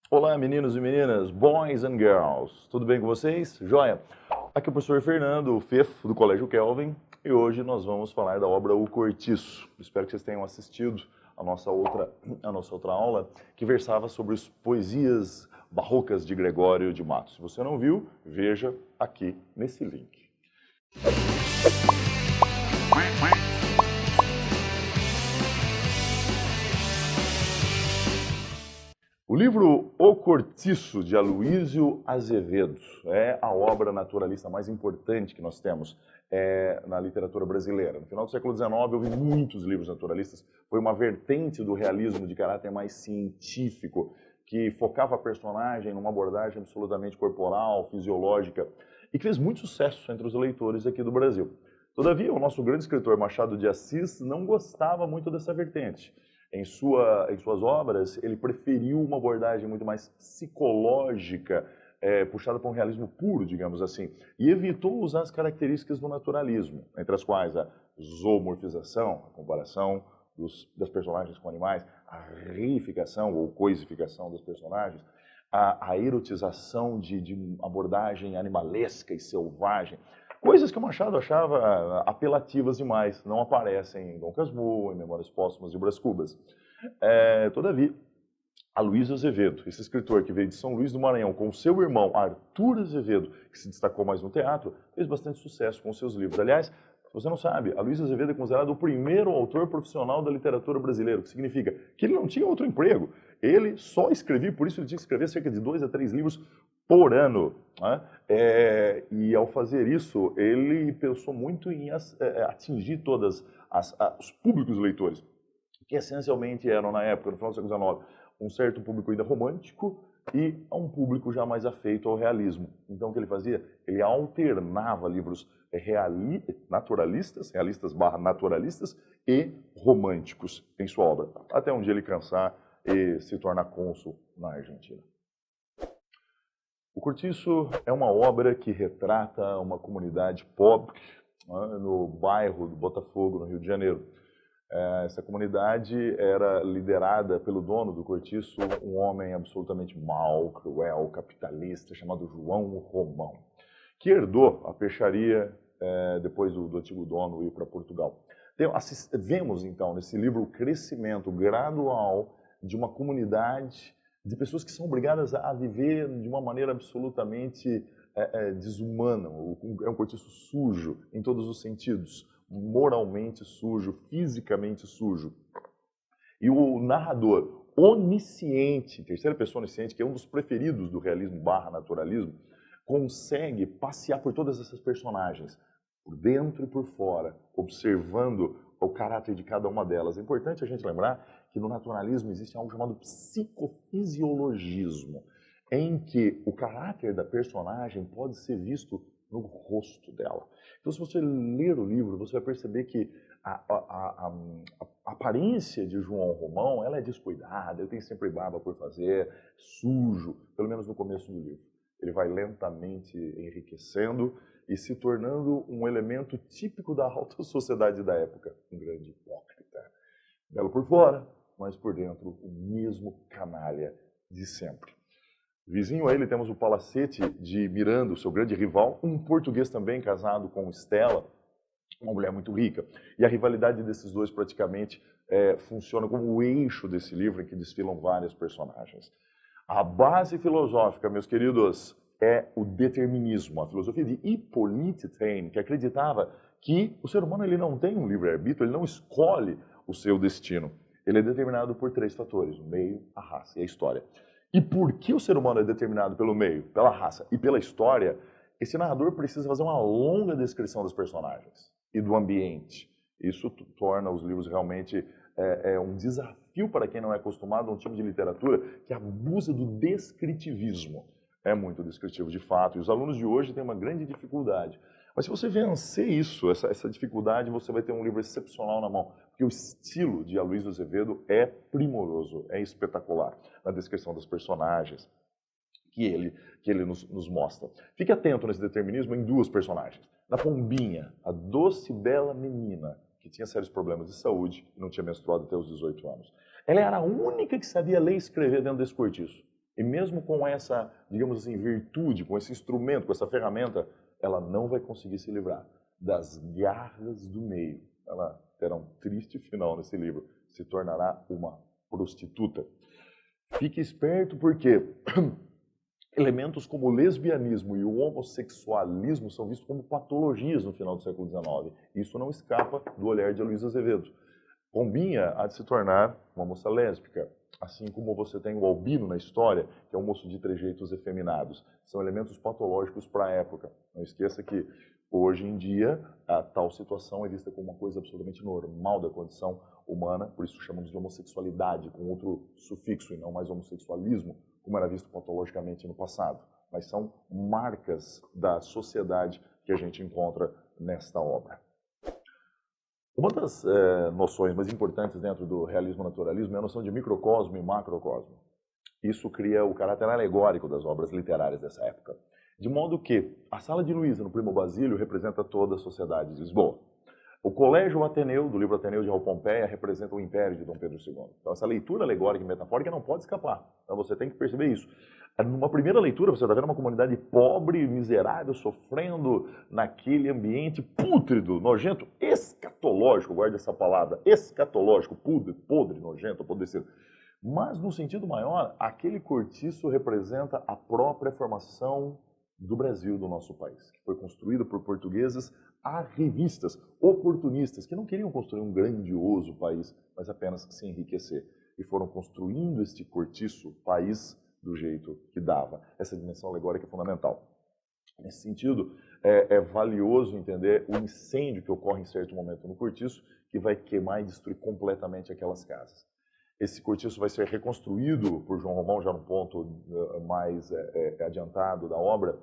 Olá, meninos e meninas, boys and girls, tudo bem com vocês? Joia? Aqui é o professor Fernando, o Fefo, do Colégio Kelvin, e hoje nós vamos falar da obra O Cortiço. Espero que vocês tenham assistido a nossa outra aula, que versava sobre as poesias barrocas de Gregório de Matos. Se você não viu, veja aqui nesse link. O livro O Cortiço, de Aloísio Azevedo, é a obra naturalista mais importante que nós temos na literatura brasileira. No final do século XIX, houve muitos livros naturalistas. Foi uma vertente do realismo de caráter mais científico, que focava a personagem numa abordagem absolutamente corporal, fisiológica, e que fez muito sucesso entre os leitores aqui do Brasil. Todavia, o nosso grande escritor Machado de Assis não gostava muito dessa vertente. Em suas obras, ele preferiu uma abordagem muito mais psicológica, puxada para um realismo puro, digamos assim, e evitou usar as características do naturalismo, entre as quais a zoomorfização, a comparação das personagens com animais, a reificação ou coisificação dos personagens, a erotização de abordagem animalesca e selvagem. Coisas que o Machado achava apelativas demais, não aparecem em Dom Casmurro, em Memórias Póstumas de Brás Cubas. Todavia, Aloísio Azevedo, esse escritor que veio de São Luís do Maranhão com seu irmão Arthur Azevedo, que se destacou mais no teatro, fez bastante sucesso com seus livros. Aliás, se você não sabe, Aloísio Azevedo é considerado o primeiro autor profissional da literatura brasileira, o que significa que ele não tinha outro emprego. Ele só escrevia, por isso ele tinha que escrever cerca de 2 a 3 livros por ano. Né? E ao fazer isso, ele pensou muito em atingir todos os públicos leitores, que essencialmente eram, na época, no final do século XIX, um certo público ainda romântico e um público já mais afeito ao realismo. Então, o que ele fazia? Ele alternava livros naturalistas, realistas/naturalistas e românticos em sua obra, até um dia ele cansar e se tornar cônsul na Argentina. O Cortiço é uma obra que retrata uma comunidade pobre, né, no bairro do Botafogo, no Rio de Janeiro. Essa comunidade era liderada pelo dono do Cortiço, um homem absolutamente mau, cruel, capitalista, chamado João Romão, que herdou a peixaria depois do antigo dono ir para Portugal. Vemos, então, nesse livro o crescimento gradual de uma comunidade de pessoas que são obrigadas a viver de uma maneira absolutamente desumana. É um cortiço sujo em todos os sentidos, moralmente sujo, fisicamente sujo. E o narrador onisciente, terceira pessoa onisciente, que é um dos preferidos do realismo/naturalismo, consegue passear por todas essas personagens, por dentro e por fora, observando o caráter de cada uma delas. É importante a gente lembrar que no naturalismo existe algo chamado psicofisiologismo, em que o caráter da personagem pode ser visto no rosto dela. Então, se você ler o livro, você vai perceber que a aparência de João Romão, ela é descuidada, ele tem sempre barba por fazer, sujo, pelo menos no começo do livro. Ele vai lentamente enriquecendo e se tornando um elemento típico da alta sociedade da época, um grande hipócrita. Belo por fora, mas por dentro o mesmo canalha de sempre. Vizinho a ele temos o Palacete de Miranda, seu grande rival, um português também casado com Estela, uma mulher muito rica. E a rivalidade desses dois praticamente funciona como o eixo desse livro em que desfilam vários personagens. A base filosófica, meus queridos, é o determinismo, a filosofia de Hippolyte Taine, que acreditava que o ser humano ele não tem um livre-arbítrio, ele não escolhe o seu destino. Ele é determinado por 3 fatores, o meio, a raça e a história. E por que o ser humano é determinado pelo meio, pela raça e pela história, esse narrador precisa fazer uma longa descrição dos personagens e do ambiente. Isso torna os livros realmente um desafio para quem não é acostumado a um tipo de literatura que abusa do descritivismo. É muito descritivo, de fato, e os alunos de hoje têm uma grande dificuldade. Mas se você vencer isso, essa dificuldade, você vai ter um livro excepcional na mão, porque o estilo de Aloísio Azevedo é primoroso, é espetacular na descrição dos personagens que ele nos mostra. Fique atento nesse determinismo em 2 personagens. Na Pombinha, a doce e bela menina, que tinha sérios problemas de saúde e não tinha menstruado até os 18 anos. Ela era a única que sabia ler e escrever dentro desse cortiço. E mesmo com essa, digamos assim, virtude, com esse instrumento, com essa ferramenta, ela não vai conseguir se livrar das garras do meio. Ela terá um triste final nesse livro, se tornará uma prostituta. Fique esperto porque elementos como o lesbianismo e o homossexualismo são vistos como patologias no final do século XIX. Isso não escapa do olhar de Aloysio Azevedo. Pombinha há de se tornar uma moça lésbica, assim como você tem o Albino na história, que é um moço de trejeitos efeminados. São elementos patológicos para a época. Não esqueça que, hoje em dia, a tal situação é vista como uma coisa absolutamente normal da condição humana, por isso chamamos de homossexualidade, com outro sufixo, e não mais homossexualismo, como era visto patologicamente no passado. Mas são marcas da sociedade que a gente encontra nesta obra. Uma das noções mais importantes dentro do realismo-naturalismo é a noção de microcosmo e macrocosmo. Isso cria o caráter alegórico das obras literárias dessa época. De modo que a Sala de Luiza, no Primo Basílio, representa toda a sociedade de Lisboa. O Colégio Ateneu, do livro Ateneu de Raul Pompeia, representa o Império de Dom Pedro II. Então, essa leitura alegórica e metafórica não pode escapar. Então, você tem que perceber isso. Numa primeira leitura, você está vendo uma comunidade pobre, miserável, sofrendo naquele ambiente pútrido, nojento, escatológico, guarde essa palavra, escatológico, podre, nojento, apodrecido. Mas, no sentido maior, aquele cortiço representa a própria formação do Brasil, do nosso país, que foi construído por portugueses arrivistas, oportunistas, que não queriam construir um grandioso país, mas apenas se enriquecer. E foram construindo este cortiço país do jeito que dava. Essa dimensão alegórica é fundamental. Nesse sentido, é valioso entender o incêndio que ocorre em certo momento no cortiço, que vai queimar e destruir completamente aquelas casas. Esse cortiço vai ser reconstruído por João Romão, já no ponto mais adiantado da obra.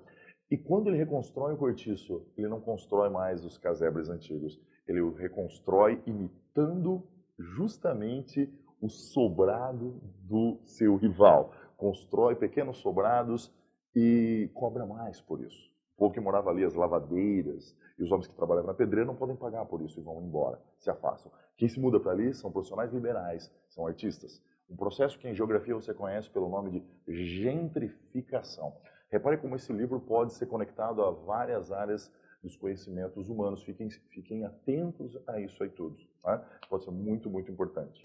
E quando ele reconstrói o cortiço, ele não constrói mais os casebres antigos. Ele o reconstrói imitando justamente o sobrado do seu rival. Constrói pequenos sobrados e cobra mais por isso. O povo que morava ali, as lavadeiras e os homens que trabalhavam na pedreira não podem pagar por isso e vão embora, se afastam. Quem se muda para ali são profissionais liberais, são artistas. Um processo que em geografia você conhece pelo nome de gentrificação. Repare como esse livro pode ser conectado a várias áreas dos conhecimentos humanos. Fiquem atentos a isso aí tudo. Tá? Pode ser muito, muito importante.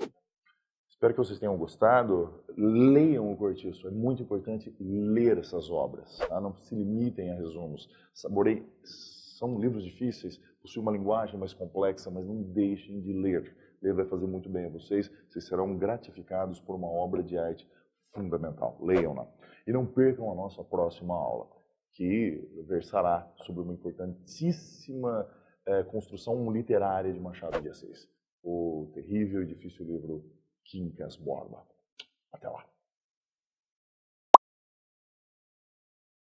Espero que vocês tenham gostado. Leiam o Cortiço. É muito importante ler essas obras. Tá? Não se limitem a resumos. Saboreiem. São livros difíceis, possuem uma linguagem mais complexa, mas não deixem de ler. Ler vai fazer muito bem a vocês. Vocês serão gratificados por uma obra de arte fundamental. Leiam-na. E não percam a nossa próxima aula, que versará sobre uma importantíssima construção literária de Machado de Assis. O terrível e difícil livro Quincas Borba. Até lá.